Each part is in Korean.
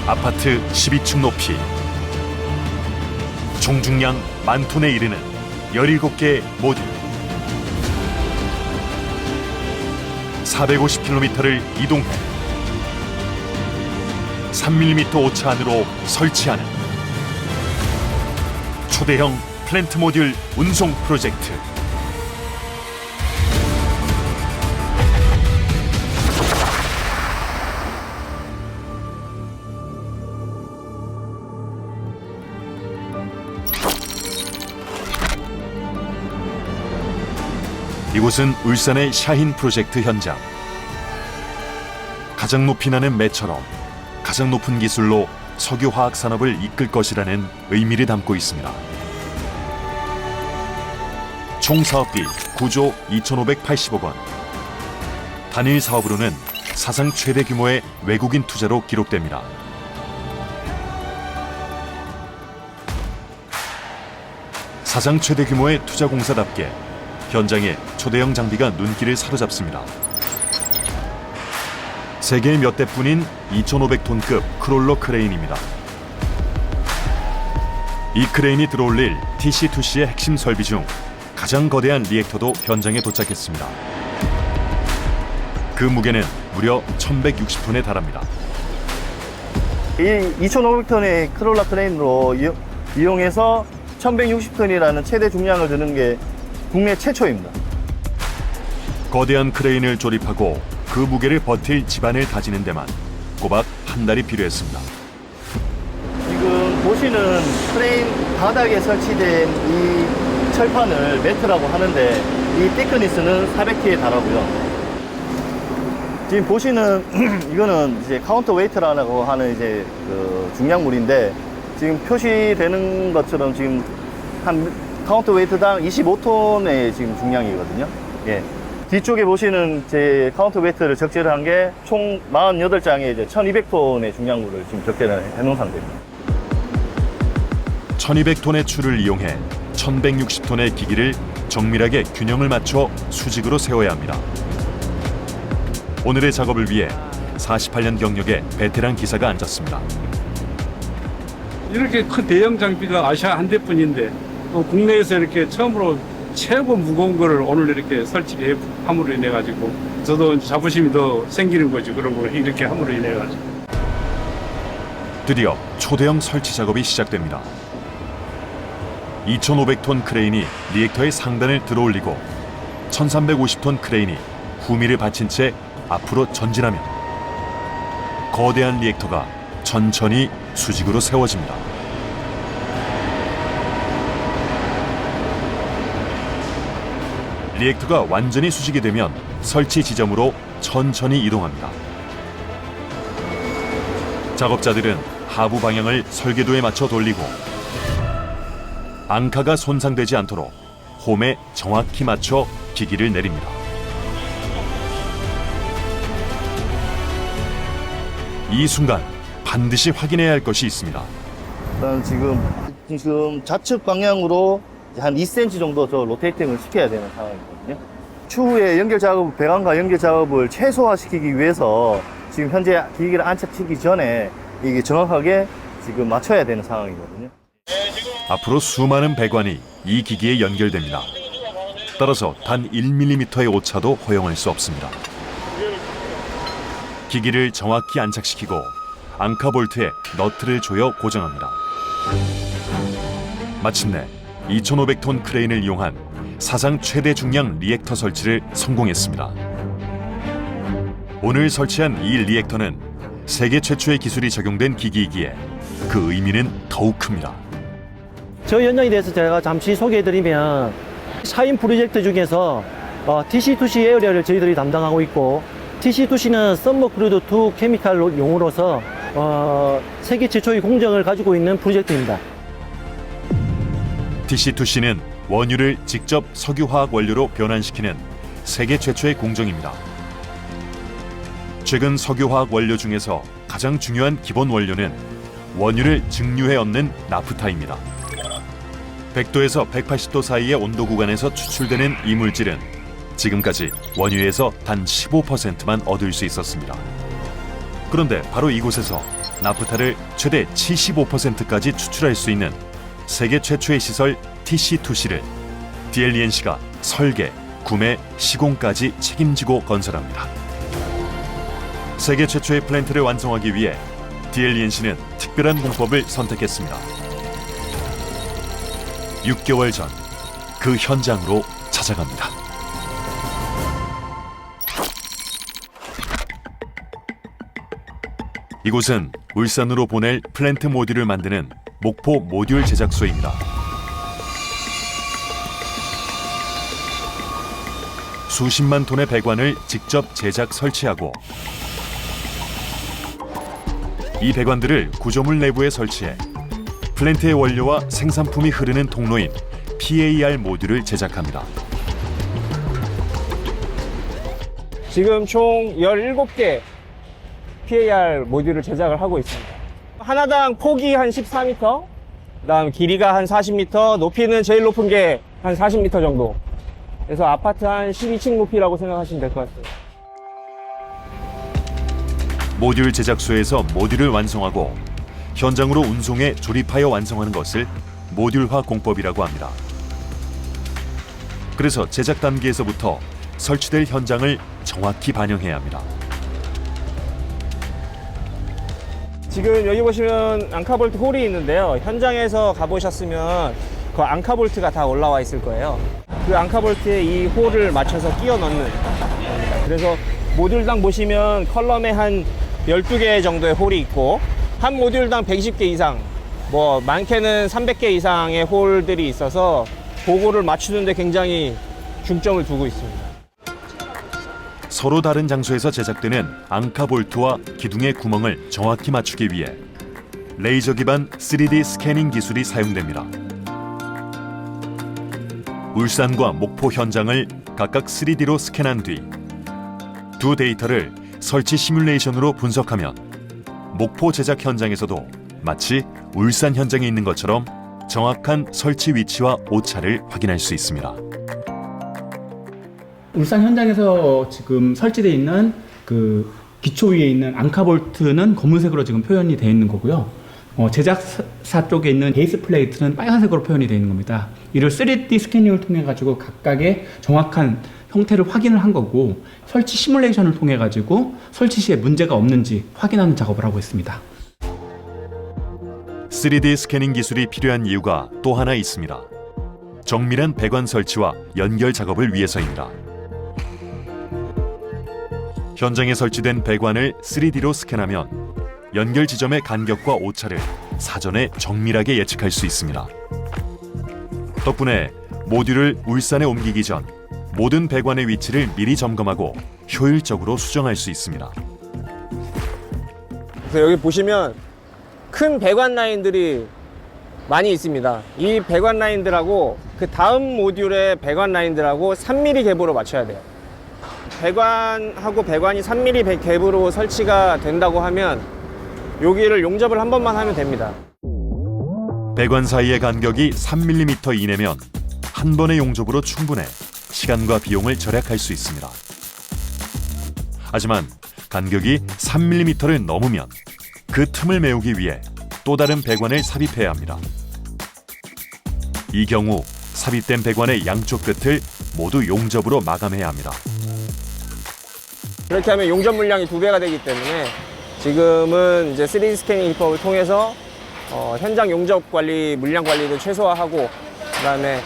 아파트 12층 높이, 총중량 10,000톤에 이르는 17개의 모듈, 450km를 이동해 3mm 오차 안으로 설치하는 초대형 플랜트 모듈 운송 프로젝트. 이곳은 울산의 샤힌 프로젝트 현장. 가장 높이 나는 매처럼 가장 높은 기술로 석유화학 산업을 이끌 것이라는 의미를 담고 있습니다. 총 사업비 9조 2,580억 원. 단일 사업으로는 사상 최대 규모의 외국인 투자로 기록됩니다. 사상 최대 규모의 투자 공사답게 현장에 초대형 장비가 눈길을 사로잡습니다. 세계 몇 대뿐인 2,500톤급 크롤러 크레인입니다. 이 크레인이 들어올릴 TC2C의 핵심 설비 중 가장 거대한 리액터도 현장에 도착했습니다. 그 무게는 무려 1,160톤에 달합니다. 이 2,500톤의 크롤러 크레인으로 이용해서 1,160톤이라는 최대 중량을 드는 게 국내 최초입니다. 거대한 크레인을 조립하고 그 무게를 버틸 지반을 다지는 데만 꼬박 한 달이 필요했습니다. 지금 보시는 크레인 바닥에 설치된 이 철판을 매트라고 하는데 이 thickness는 400T에 달하고요. 지금 보시는 이거는 이제 카운터 웨이트라고 하는 이제 그 중량물인데 지금 표시되는 것처럼 지금 한 카운터 웨이트당 25톤의 지금 중량이거든요. 예. 뒤쪽에 보시는 제 카운터 웨이트를 적재를 한 게 총 48장에 이제 1200톤의 중량물을 지금 적재를 해 놓은 상태입니다. 1200톤의 추를 이용해 1160톤의 기기를 정밀하게 균형을 맞춰 수직으로 세워야 합니다. 오늘의 작업을 위해 48년 경력의 베테랑 기사가 앉았습니다. 이렇게 큰 대형 장비가 아시아 한 대뿐인데 또 국내에서 이렇게 처음으로 최고 무거운 거를 오늘 이렇게 설치함으로 인해 가지고 저도 자부심이 더 생기는 거지. 그런 거 이렇게 함으로 인해 가지고. 드디어 초대형 설치 작업이 시작됩니다. 2,500톤 크레인이 리액터의 상단을 들어올리고 1,350톤 크레인이 후미를 받친 채 앞으로 전진하며 거대한 리액터가 천천히 수직으로 세워집니다. 리액터가 완전히 수직이 되면 설치 지점으로 천천히 이동합니다. 작업자들은 하부 방향을 설계도에 맞춰 돌리고 앙카가 손상되지 않도록 홈에 정확히 맞춰 기기를 내립니다. 이 순간 반드시 확인해야 할 것이 있습니다. 일단 지금 좌측 방향으로 한 2cm 정도 저 로테이팅을 시켜야 되는 상황이거든요. 추후에 연결 작업, 배관과 연결 작업을 최소화시키기 위해서 지금 현재 기기를 안착시키기 전에 이게 정확하게 지금 맞춰야 되는 상황이거든요. 앞으로 수많은 배관이 이 기기에 연결됩니다. 따라서 단 1mm의 오차도 허용할 수 없습니다. 기기를 정확히 안착시키고 앙카 볼트에 너트를 조여 고정합니다. 마침내 2,500톤 크레인을 이용한 사상 최대 중량 리액터 설치를 성공했습니다. 오늘 설치한 이 리액터는 세계 최초의 기술이 적용된 기기이기에 그 의미는 더욱 큽니다. 저희 현장에 대해서 제가 잠시 소개해드리면 샤힌 프로젝트 중에서 TC2C 에어리어를 저희들이 담당하고 있고 TC2C는 썸머 크루드 2 케미칼 용으로서 세계 최초의 공정을 가지고 있는 프로젝트입니다. TC2C는 원유를 직접 석유화학 원료로 변환시키는 세계 최초의 공정입니다. 최근 석유화학 원료 중에서 가장 중요한 기본 원료는 원유를 증류해 얻는 나프타입니다. 100도에서 180도 사이의 온도 구간에서 추출되는 이 물질은 지금까지 원유에서 단 15%만 얻을 수 있었습니다. 그런데 바로 이곳에서 나프타를 최대 75%까지 추출할 수 있는 세계 최초의 시설 TC2C를 DLENC가 설계, 구매, 시공까지 책임지고 건설합니다. 세계 최초의 플랜트를 완성하기 위해 DLENC는 특별한 공법을 선택했습니다. 6개월 전 그 현장으로 찾아갑니다. 이곳은 울산으로 보낼 플랜트 모듈을 만드는 목포 모듈 제작소입니다. 수십만 톤의 배관을 직접 제작 설치하고 이 배관들을 구조물 내부에 설치해 플랜트의 원료와 생산품이 흐르는 통로인 PAR 모듈을 제작합니다. 지금 총 17개 PAR 모듈을 제작을 하고 있습니다. 하나당 폭이 한 14m, 그다음 길이가 한 40m, 높이는 제일 높은 게 한 40m 정도. 그래서 아파트 한 12층 높이라고 생각하시면 될 것 같습니다. 모듈 제작소에서 모듈을 완성하고 현장으로 운송해 조립하여 완성하는 것을 모듈화 공법이라고 합니다. 그래서 제작 단계에서부터 설치될 현장을 정확히 반영해야 합니다. 지금 여기 보시면 앙카볼트 홀이 있는데요. 현장에서 가보셨으면 그 앙카볼트가 다 올라와 있을 거예요. 그 앙카볼트에 이 홀을 맞춰서 끼워 넣는 겁니다. 그래서 모듈당 보시면 컬럼에 한 12개 정도의 홀이 있고 한 모듈당 120개 이상, 뭐 많게는 300개 이상의 홀들이 있어서 그거를 맞추는데 굉장히 중점을 두고 있습니다. 서로 다른 장소에서 제작되는 앙카볼트와 기둥의 구멍을 정확히 맞추기 위해 레이저 기반 3D 스캐닝 기술이 사용됩니다. 울산과 목포 현장을 각각 3D로 스캔한 뒤 두 데이터를 설치 시뮬레이션으로 분석하면 목포 제작 현장에서도 마치 울산 현장에 있는 것처럼 정확한 설치 위치와 오차를 확인할 수 있습니다. 울산 현장에서 지금 설치되어 있는 그 기초 위에 있는 앙카볼트는 검은색으로 지금 표현이 되어 있는 거고요. 제작사 쪽에 있는 베이스 플레이트는 빨간색으로 표현이 되어 있는 겁니다. 이를 3D 스캐닝을 통해 가지고 각각의 정확한 형태를 확인을 한 거고 설치 시뮬레이션을 통해 가지고 설치 시에 문제가 없는지 확인하는 작업을 하고 있습니다. 3D 스캐닝 기술이 필요한 이유가 또 하나 있습니다. 정밀한 배관 설치와 연결 작업을 위해서입니다. 현장에 설치된 배관을 3D로 스캔하면 연결 지점의 간격과 오차를 사전에 정밀하게 예측할 수 있습니다. 덕분에 모듈을 울산에 옮기기 전 모든 배관의 위치를 미리 점검하고 효율적으로 수정할 수 있습니다. 그래서 여기 보시면 큰 배관 라인들이 많이 있습니다. 이 배관 라인들하고 그 다음 모듈의 배관 라인들하고 3mm 갭으로 맞춰야 돼요. 배관하고 배관이 3mm 갭으로 설치가 된다고 하면 여기를 용접을 한 번만 하면 됩니다. 배관 사이의 간격이 3mm 이내면 한 번의 용접으로 충분해 시간과 비용을 절약할 수 있습니다. 하지만 간격이 3mm를 넘으면 그 틈을 메우기 위해 또 다른 배관을 삽입해야 합니다. 이 경우 삽입된 배관의 양쪽 끝을 모두 용접으로 마감해야 합니다. 그렇게 하면 용접 물량이 2배가 되기 때문에 지금은 이제 3D 스캐닝 기법을 통해서 현장 용접 관리, 물량 관리를 최소화하고 그다음에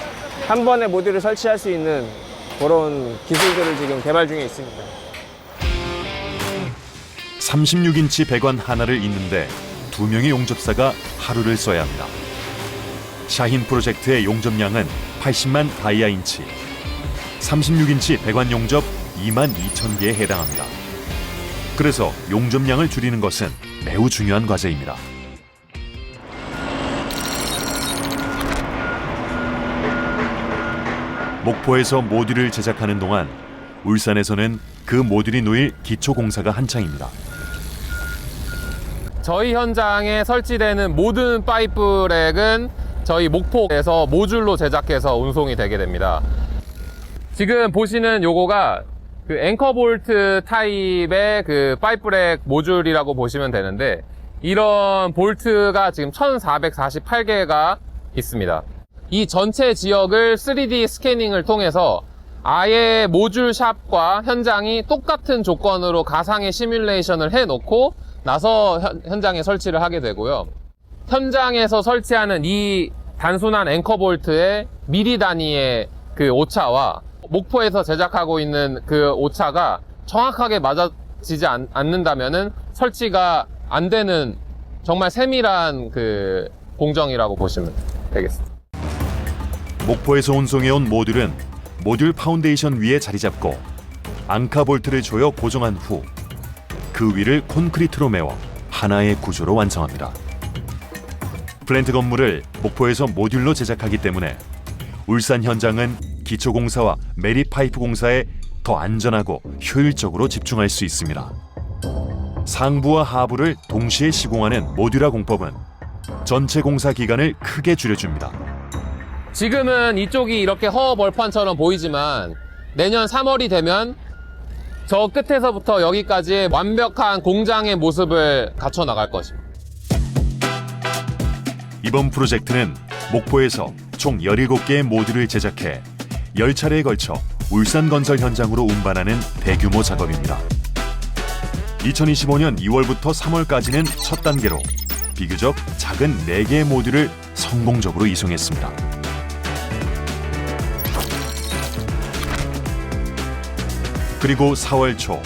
한 번에 모듈을 설치할 수 있는 그런 기술들을 지금 개발 중에 있습니다. 36인치 배관 하나를 잇는데 2명의 용접사가 하루를 써야 합니다. 샤힌 프로젝트의 용접량은 80만 다이아 인치, 36인치 배관 용접 22,000개에 해당합니다. 그래서 용접량을 줄이는 것은 매우 중요한 과제입니다. 목포에서 모듈을 제작하는 동안 울산에서는 그 모듈이 놓일 기초 공사가 한창입니다. 저희 현장에 설치되는 모든 파이프렉은 저희 목포에서 모듈로 제작해서 운송이 되게 됩니다. 지금 보시는 요거가 그 앵커볼트 타입의 그 파이프렉 모듈이라고 보시면 되는데 이런 볼트가 지금 1448개가 있습니다. 이 전체 지역을 3D 스캐닝을 통해서 아예 모듈 샵과 현장이 똑같은 조건으로 가상의 시뮬레이션을 해놓고 나서 현장에 설치를 하게 되고요. 현장에서 설치하는 이 단순한 앵커 볼트의 미리 단위의 그 오차와 목포에서 제작하고 있는 그 오차가 정확하게 맞아지지 않는다면은 설치가 안 되는 정말 세밀한 그 공정이라고 보시면 되겠습니다. 목포에서 운송해온 모듈은 모듈 파운데이션 위에 자리 잡고 앙카 볼트를 조여 고정한 후 그 위를 콘크리트로 메워 하나의 구조로 완성합니다. 플랜트 건물을 목포에서 모듈로 제작하기 때문에 울산 현장은 기초공사와 메리파이프 공사에 더 안전하고 효율적으로 집중할 수 있습니다. 상부와 하부를 동시에 시공하는 모듈화 공법은 전체 공사 기간을 크게 줄여줍니다. 지금은 이쪽이 이렇게 허허벌판처럼 보이지만 내년 3월이 되면 저 끝에서부터 여기까지 완벽한 공장의 모습을 갖춰 나갈 것입니다. 이번 프로젝트는 목포에서 총 17개의 모듈을 제작해 10차례에 걸쳐 울산건설 현장으로 운반하는 대규모 작업입니다. 2025년 2월부터 3월까지는 첫 단계로 비교적 작은 4개의 모듈을 성공적으로 이송했습니다. 그리고 4월 초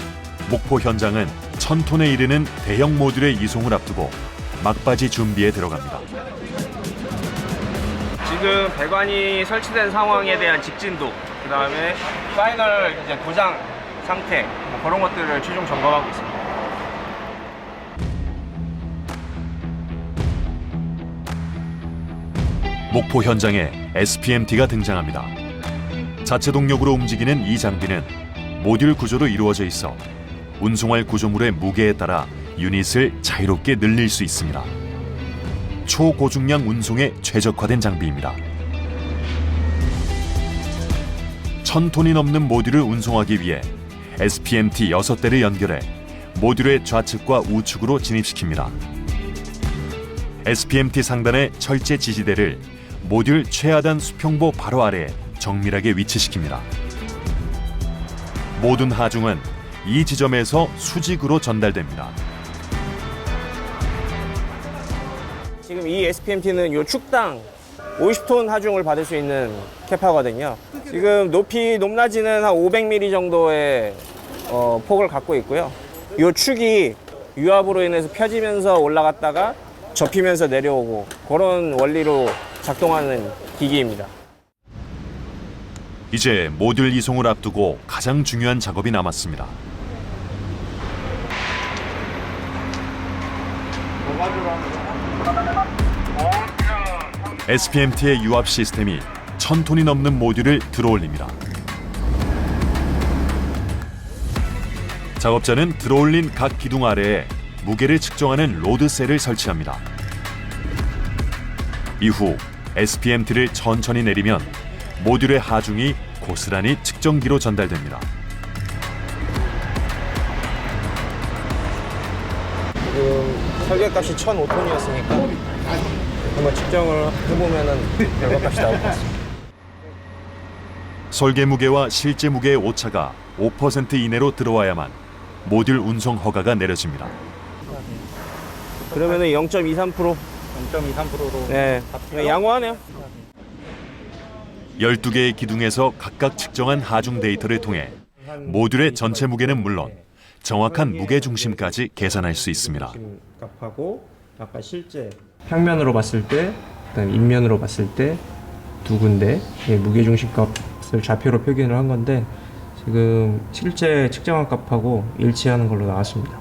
목포 현장은 1000톤에 이르는 대형 모듈의 이송을 앞두고 막바지 준비에 들어갑니다. 지금 배관이 설치된 상황에 대한 직진도, 그 다음에 파이널 이제 도장 상태, 뭐 그런 것들을 최종 점검하고 있습니다. 목포 현장에 SPMT가 등장합니다. 자체 동력으로 움직이는 이 장비는 모듈 구조로 이루어져 있어 운송할 구조물의 무게에 따라 유닛을 자유롭게 늘릴 수 있습니다. 초고중량 운송에 최적화된 장비입니다. 1000톤이 넘는 모듈을 운송하기 위해 SPMT 6대를 연결해 모듈의 좌측과 우측으로 진입시킵니다. SPMT 상단의 철제 지지대를 모듈 최하단 수평보 바로 아래에 정밀하게 위치시킵니다. 모든 하중은 이 지점에서 수직으로 전달됩니다. 지금 이 SPMT는 요 축당 50톤 하중을 받을 수 있는 캐파거든요. 지금 높낮이는 한 500mm 정도의 폭을 갖고 있고요. 요 축이 유압으로 인해서 펴지면서 올라갔다가 접히면서 내려오고 그런 원리로 작동하는 기기입니다. 이제 모듈 이송을 앞두고 가장 중요한 작업이 남았습니다. SPMT의 유압 시스템이 1000톤이 넘는 모듈을 들어올립니다. 작업자는 들어올린 각 기둥 아래에 무게를 측정하는 로드셀을 설치합니다. 이후 SPMT를 천천히 내리면 모듈의 하중이 고스란히 측정기로 전달됩니다. 지금 설계값이 1,005톤이었으니까 한번 측정을 해보면은 결과값이 나올 것 같습니다. 설계 무게와 실제 무게의 오차가 5% 이내로 들어와야만 모듈 운송 허가가 내려집니다. 그러면은 0.23%? 0.23%로 네, 양호하네요. 12개의 기둥에서 각각 측정한 하중 데이터를 통해 모듈의 전체 무게는 물론 정확한 무게 중심까지 계산할 수 있습니다. 값하고 아까 실제 평면으로 봤을 때, 그다음에 인면으로 봤을 때 두 군데 무게 중심 값을 좌표로 표기를 한 건데 지금 실제 측정한 값하고 일치하는 걸로 나왔습니다.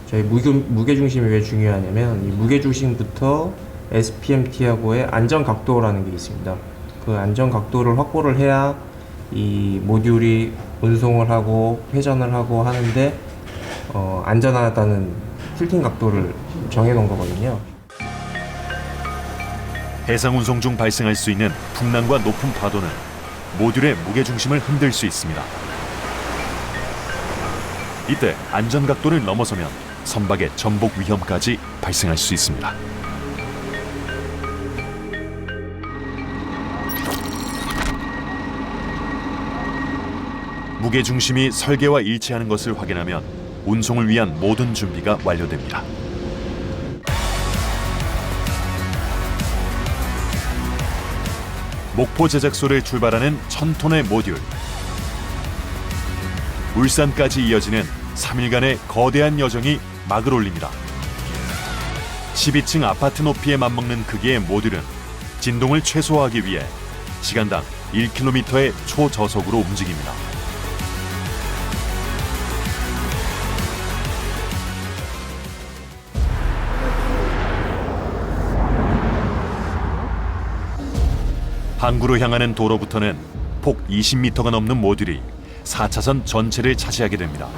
저희 무게 중심이 왜 중요하냐면 이 무게 중심부터 SPMT하고의 안전 각도라는 게 있습니다. 그 안전 각도를 확보를 해야 이 모듈이 운송을 하고 회전을 하고 하는데 안전하다는 틸팅 각도를 정해 놓은 거거든요. 해상 운송 중 발생할 수 있는 풍랑과 높은 파도는 모듈의 무게 중심을 흔들 수 있습니다. 이때 안전 각도를 넘어서면 선박의 전복 위험까지 발생할 수 있습니다. 무게중심이 설계와 일치하는 것을 확인하면 운송을 위한 모든 준비가 완료됩니다. 목포 제작소를 출발하는 1000톤의 모듈. 울산까지 이어지는 3일간의 거대한 여정이 막을 올립니다. 12층 아파트 높이에 맞먹는 크기의 모듈은 진동을 최소화하기 위해 시간당 1km의 초저속으로 움직입니다. 항구로 향하는 도로부터는 폭 20m가 넘는 모듈이 4차선 전체를 차지하게 됩니다.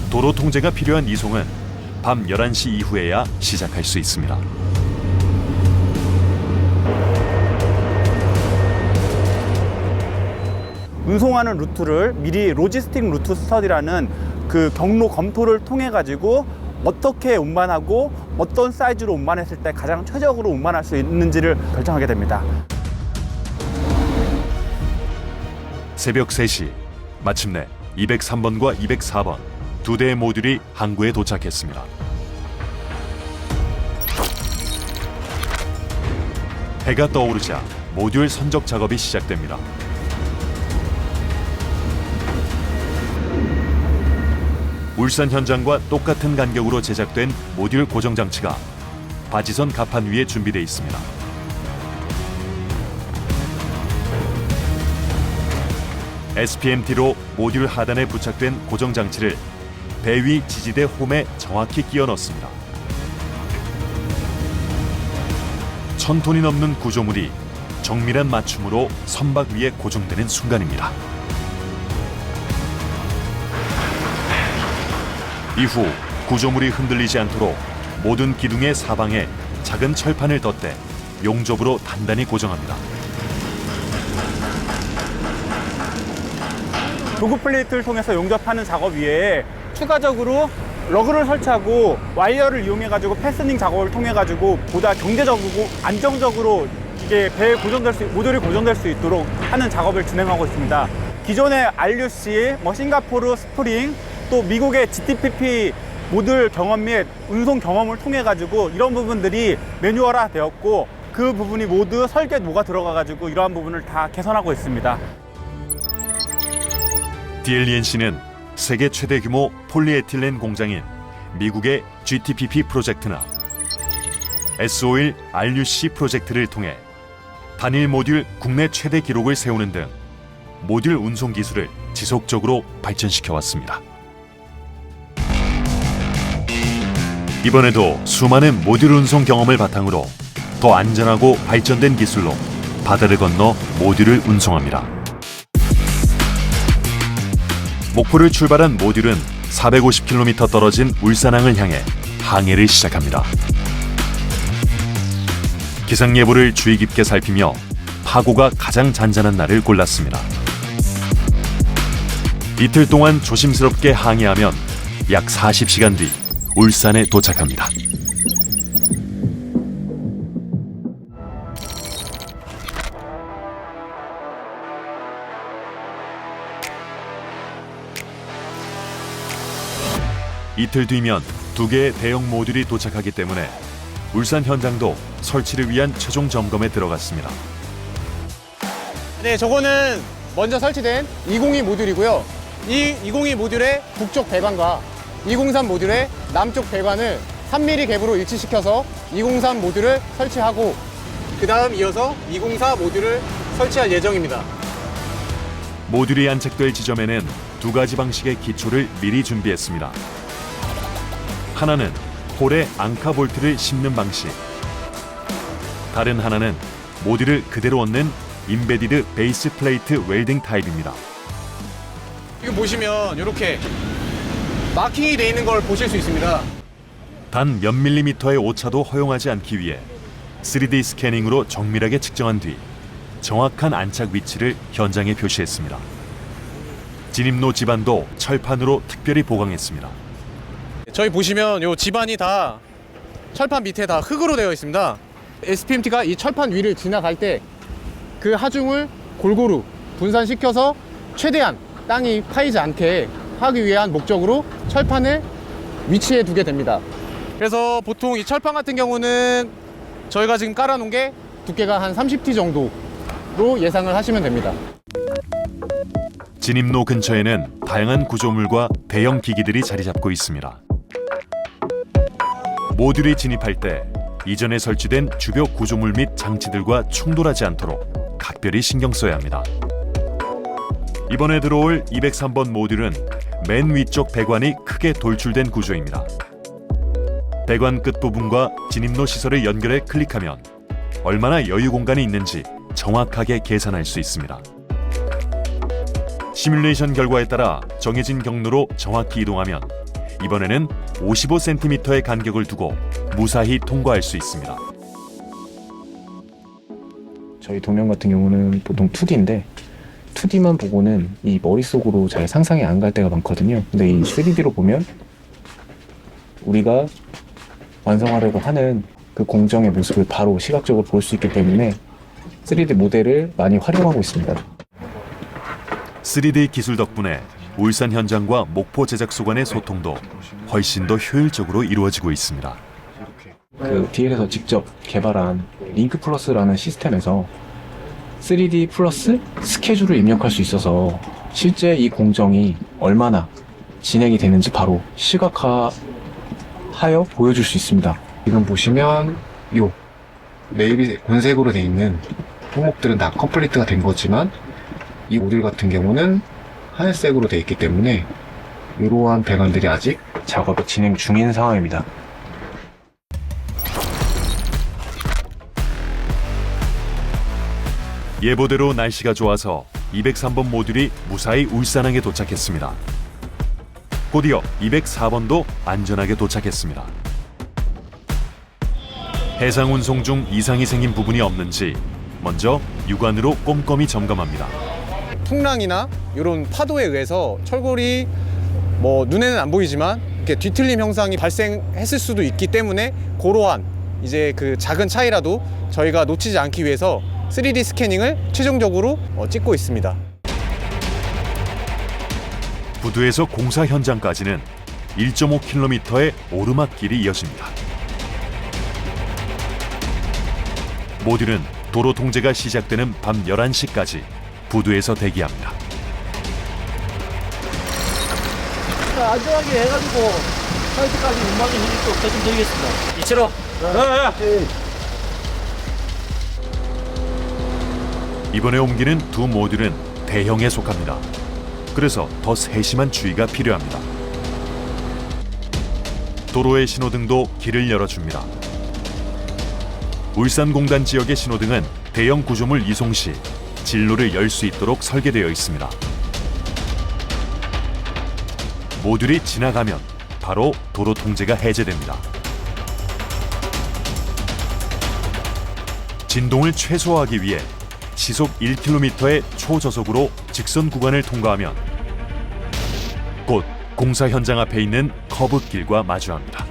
도로 통제가 필요한 이송은 밤 11시 이후에야 시작할 수 있습니다. 운송하는 루트를 미리 로지스틱 루트 스터디라는 그 경로 검토를 통해 가지고 어떻게 운반하고 어떤 사이즈로 운반했을 때 가장 최적으로 운반할 수 있는지를 결정하게 됩니다. 새벽 3시 마침내 203번과 204번 두 대의 모듈이 항구에 도착했습니다. 해가 떠오르자 모듈 선적 작업이 시작됩니다. 울산 현장과 똑같은 간격으로 제작된 모듈 고정 장치가 바지선 갑판 위에 준비되어 있습니다. SPMT로 모듈 하단에 부착된 고정 장치를 배 위 지지대 홈에 정확히 끼워 넣습니다. 1000톤이 넘는 구조물이 정밀한 맞춤으로 선박 위에 고정되는 순간입니다. 이후 구조물이 흔들리지 않도록 모든 기둥의 사방에 작은 철판을 덧대 용접으로 단단히 고정합니다. 도구 플레이트를 통해서 용접하는 작업 위에 추가적으로 러그를 설치하고 와이어를 이용해 가지고 패스닝 작업을 통해 가지고 보다 경제적이고 안정적으로 이게 배에 고정될 수, 모듈이 고정될 수 있도록 하는 작업을 진행하고 있습니다. 기존의 RUC, 싱가포르 스프링, 또 미국의 GTPP 모듈 경험 및 운송 경험을 통해 가지고 이런 부분들이 매뉴얼화 되었고 그 부분이 모두 설계에 녹아 들어가 가지고 이러한 부분을 다 개선하고 있습니다. DLENC는 세계 최대 규모 폴리에틸렌 공장인 미국의 GTPP 프로젝트나 S-OIL RUC 프로젝트를 통해 단일 모듈 국내 최대 기록을 세우는 등 모듈 운송 기술을 지속적으로 발전시켜 왔습니다. 이번에도 수많은 모듈 운송 경험을 바탕으로 더 안전하고 발전된 기술로 바다를 건너 모듈을 운송합니다. 목포를 출발한 모듈은 450km 떨어진 울산항을 향해 항해를 시작합니다. 기상 예보를 주의 깊게 살피며 파고가 가장 잔잔한 날을 골랐습니다. 이틀 동안 조심스럽게 항해하면 약 40시간 뒤 울산에 도착합니다. 이틀 뒤면 두 개의 대형 모듈이 도착하기 때문에 울산 현장도 설치를 위한 최종 점검에 들어갔습니다. 네, 저거는 먼저 설치된 202 모듈이고요. 이 202 모듈의 북쪽 배관과 203 모듈의 남쪽 배관을 3mm 갭으로 일치시켜서 203 모듈을 설치하고 그 다음 이어서 204 모듈을 설치할 예정입니다. 모듈이 안착될 지점에는 두 가지 방식의 기초를 미리 준비했습니다. 하나는 홀에 앙카 볼트를 심는 방식, 다른 하나는 모듈을 그대로 얹는 임베디드 베이스 플레이트 웰딩 타입입니다. 이거 보시면 이렇게 마킹이 되어 있는 걸 보실 수 있습니다. 단 몇 밀리미터의 오차도 허용하지 않기 위해 3D 스캐닝으로 정밀하게 측정한 뒤 정확한 안착 위치를 현장에 표시했습니다. 진입로 집안도 철판으로 특별히 보강했습니다. 저희 보시면 요 집안이 다 철판 밑에 다 흙으로 되어 있습니다. SPMT가 이 철판 위를 지나갈 때 그 하중을 골고루 분산시켜서 최대한 땅이 파이지 않게 하기 위한 목적으로 철판을 위치해 두게 됩니다. 그래서 보통 이 철판 같은 경우는 저희가 지금 깔아놓은 게 두께가 한 30T 정도로 예상을 하시면 됩니다. 진입로 근처에는 다양한 구조물과 대형 기기들이 자리 잡고 있습니다. 모듈이 진입할 때 이전에 설치된 주변 구조물 및 장치들과 충돌하지 않도록 각별히 신경 써야 합니다. 이번에 들어올 203번 모듈은 맨 위쪽 배관이 크게 돌출된 구조입니다. 배관 끝부분과 진입로 시설을 연결해 클릭하면 얼마나 여유 공간이 있는지 정확하게 계산할 수 있습니다. 시뮬레이션 결과에 따라 정해진 경로로 정확히 이동하면 이번에는 55cm의 간격을 두고 무사히 통과할 수 있습니다. 저희 도면 같은 경우는 보통 2D인데 2D만 보고는 이 머릿속으로 잘 상상이 안 갈 때가 많거든요. 근데 이 3D로 보면 우리가 완성하려고 하는 그 공정의 모습을 바로 시각적으로 볼 수 있기 때문에 3D 모델을 많이 활용하고 있습니다. 3D 기술 덕분에 울산 현장과 목포 제작소 간의 소통도 훨씬 더 효율적으로 이루어지고 있습니다. 그 DL에서 직접 개발한 링크 플러스라는 시스템에서 3D 플러스 스케줄을 입력할 수 있어서 실제 이 공정이 얼마나 진행이 되는지 바로 시각화하여 보여줄 수 있습니다. 지금 보시면 요 네이비 본색으로 되어 있는 항목들은 다 컴플리트가 된 거지만 이 모듈 같은 경우는 하늘색으로 되어 있기 때문에 이러한 배관들이 아직 작업이 진행 중인 상황입니다. 예보대로 날씨가 좋아서 203번 모듈이 무사히 울산항에 도착했습니다. 곧이어 204번도 안전하게 도착했습니다. 해상 운송 중 이상이 생긴 부분이 없는지 먼저 육안으로 꼼꼼히 점검합니다. 풍랑이나 이런 파도에 의해서 철골이 뭐 눈에는 안 보이지만 이렇게 뒤틀림 현상이 발생했을 수도 있기 때문에 그러한 이제 그 작은 차이라도 저희가 놓치지 않기 위해서 3D 스캐닝을 최종적으로 찍고 있습니다. 부두에서 공사 현장까지는 1.5km의 오르막길이 이어집니다. 모듈은 도로 통제가 시작되는 밤 11시까지 부두에서 대기합니다. 안전하게 해가지고 사이트까지 운반이 또 대신드리겠습니다. 이치로. 이번에 옮기는 두 모듈은 대형에 속합니다. 그래서 더 세심한 주의가 필요합니다. 도로의 신호등도 길을 열어줍니다. 울산공단 지역의 신호등은 대형 구조물 이송 시 진로를 열 수 있도록 설계되어 있습니다. 모듈이 지나가면 바로 도로 통제가 해제됩니다. 진동을 최소화하기 위해 시속 1km의 초저속으로 직선 구간을 통과하면 곧 공사 현장 앞에 있는 커브길과 마주합니다.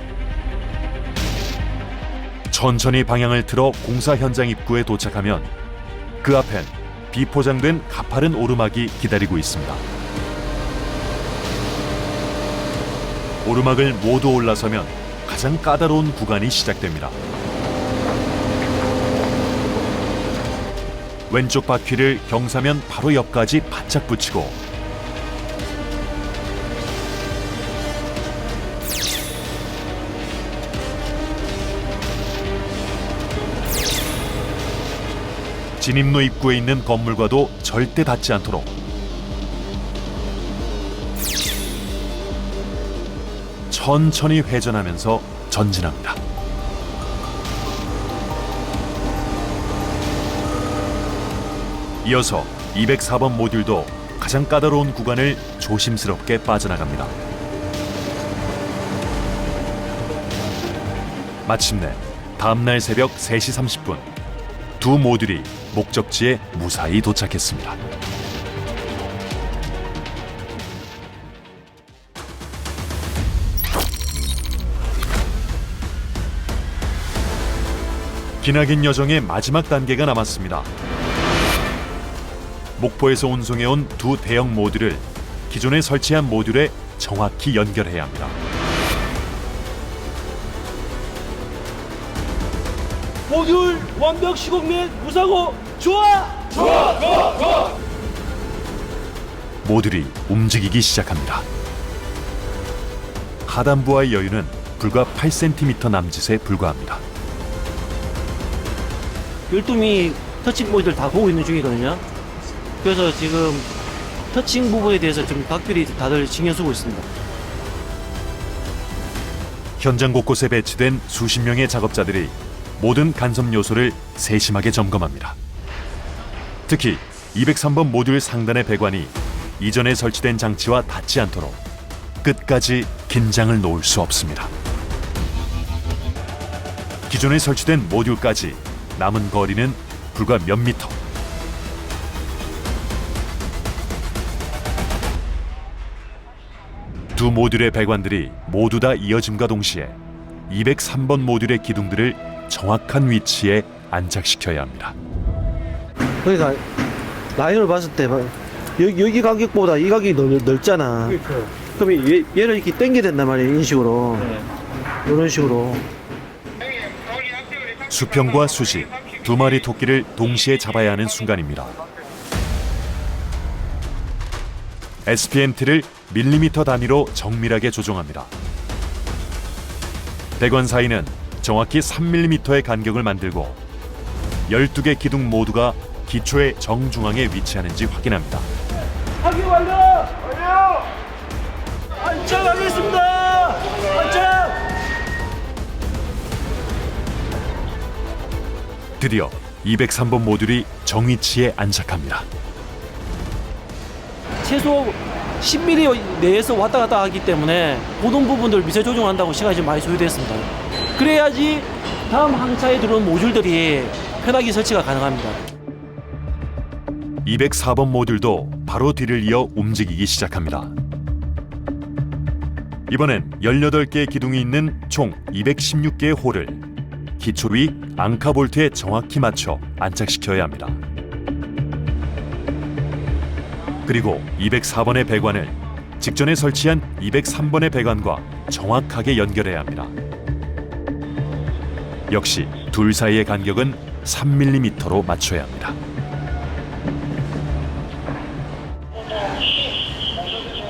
천천히 방향을 틀어 공사 현장 입구에 도착하면 그 앞엔 비포장된 가파른 오르막이 기다리고 있습니다. 오르막을 모두 올라서면 가장 까다로운 구간이 시작됩니다. 왼쪽 바퀴를 경사면 바로 옆까지 바짝 붙이고 진입로 입구에 있는 건물과도 절대 닿지 않도록 천천히 회전하면서 전진합니다. 이어서 204번 모듈도 가장 까다로운 구간을 조심스럽게 빠져나갑니다. 마침내 다음날 새벽 3시 30분 두 모듈이 목적지에 무사히 도착했습니다. 기나긴 여정의 마지막 단계가 남았습니다. 목포에서 운송해온 두 대형 모듈을 기존에 설치한 모듈에 정확히 연결해야 합니다. 모듈 완벽 시공 및 무사고 좋아! 모듈이 움직이기 시작합니다. 하단부와의 여유는 불과 8cm 남짓에 불과합니다. 12미 터칭 모듈 다 보고 있는 중이거든요. 그래서 지금 터칭 부분에 대해서 좀 각별히 다들 신경 쓰고 있습니다. 현장 곳곳에 배치된 수십 명의 작업자들이 모든 간섭 요소를 세심하게 점검합니다. 특히 203번 모듈 상단의 배관이 이전에 설치된 장치와 닿지 않도록 끝까지 긴장을 놓을 수 없습니다. 기존에 설치된 모듈까지 남은 거리는 불과 몇 미터. 두 모듈의 배관들이 모두 다 이어짐과 동시에 203번 모듈의 기둥들을 정확한 위치에 안착시켜야 합니다. 그러니까 라인을 봤을 때 여기 가격보다 이 가격이 넓잖아. 그렇죠. 그럼 얘를 이렇게 당겨야 된단 말이에요. 이런 식으로. 이런 식으로. 수평과 수직 두 마리 토끼를 동시에 잡아야 하는 순간입니다. SPMT를 밀리미터 단위로 정밀하게 조종합니다. 배관 사이는 정확히 3mm의 간격을 만들고 12개 기둥 모두가 기초의 정중앙에 위치하는지 확인합니다. 확인 완료! 안착하겠습니다! 안착! 드디어 203번 모듈이 정위치에 안착합니다. 최소 10mm 내에서 왔다 갔다 하기 때문에 모든 부분들 미세 조정한다고 시간이 좀 많이 소요됐습니다. 그래야지 다음 항차에 들어온 모듈들이 편하게 설치가 가능합니다. 204번 모듈도 바로 뒤를 이어 움직이기 시작합니다. 이번엔 18개의 기둥이 있는 총 216개의 홀을 기초 위 앙카 볼트에 정확히 맞춰 안착시켜야 합니다. 그리고 204번의 배관을 직전에 설치한 203번의 배관과 정확하게 연결해야 합니다. 역시 둘 사이의 간격은 3mm로 맞춰야 합니다.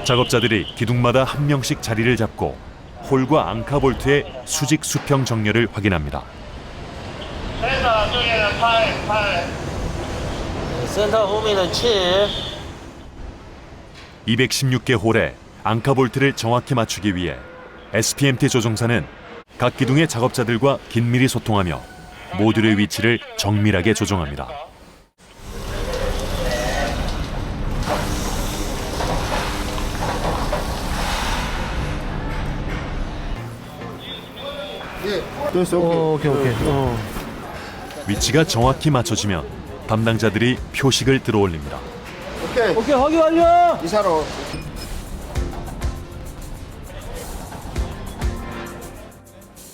작업자들이 기둥마다 한 명씩 자리를 잡고 홀과 앙카 볼트의 수직 수평 정렬을 확인합니다. 센터 후미는 7. 216개 홀에 앙카 볼트를 정확히 맞추기 위해 SPMT 조종사는 각 기둥의 작업자들과 긴밀히 소통하며 모듈의 위치를 정밀하게 조종합니다. 오케이. 위치가 정확히 맞춰지면 담당자들이 표식을 들어올립니다. 오케이, 확인 완료! 이사로.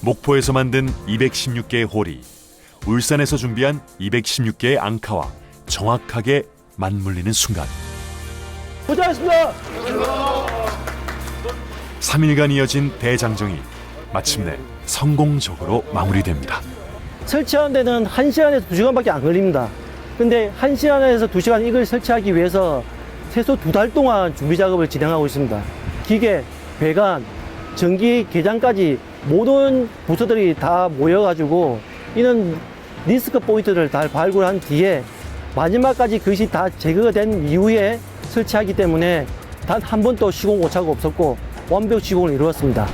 목포에서 만든 216개의 홀이 울산에서 준비한 216개의 앙카와 정확하게 맞물리는 순간 고생하셨습니다! 3일간 이어진 대장정이 마침내 성공적으로 마무리됩니다. 설치하는 데는 1시간에서 2시간밖에 안 걸립니다. 근데 1시간에서 2시간 이걸 설치하기 위해서 최소 2달 동안 준비 작업을 진행하고 있습니다. 기계, 배관, 전기 개장까지 모든 부서들이 다 모여가지고 이런 리스크 포인트를 다 발굴한 뒤에 마지막까지 그것이 다 제거가 된 이후에 설치하기 때문에 단 한 번도 시공 오차가 없었고 완벽 시공을 이루었습니다.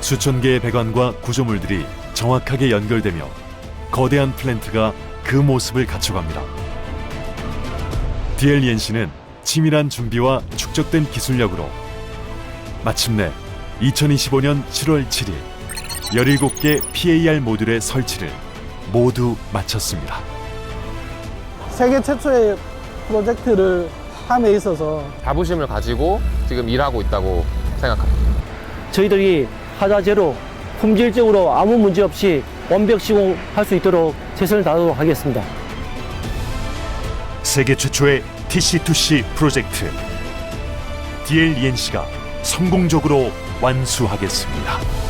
수천 개의 배관과 구조물들이 정확하게 연결되며 거대한 플랜트가 그 모습을 갖춰갑니다. DLENC는 치밀한 준비와 축적된 기술력으로 마침내 2025년 7월 7일 17개 PAR 모듈의 설치를 모두 마쳤습니다. 세계 최초의 프로젝트를 함에 있어서 자부심을 가지고 지금 일하고 있다고 생각합니다. 저희들이 하자 제로 품질적으로 아무 문제 없이 완벽 시공할 수 있도록 최선을 다하도록 하겠습니다. 세계 최초의 TC2C 프로젝트 DLENC가 성공적으로 완수하겠습니다.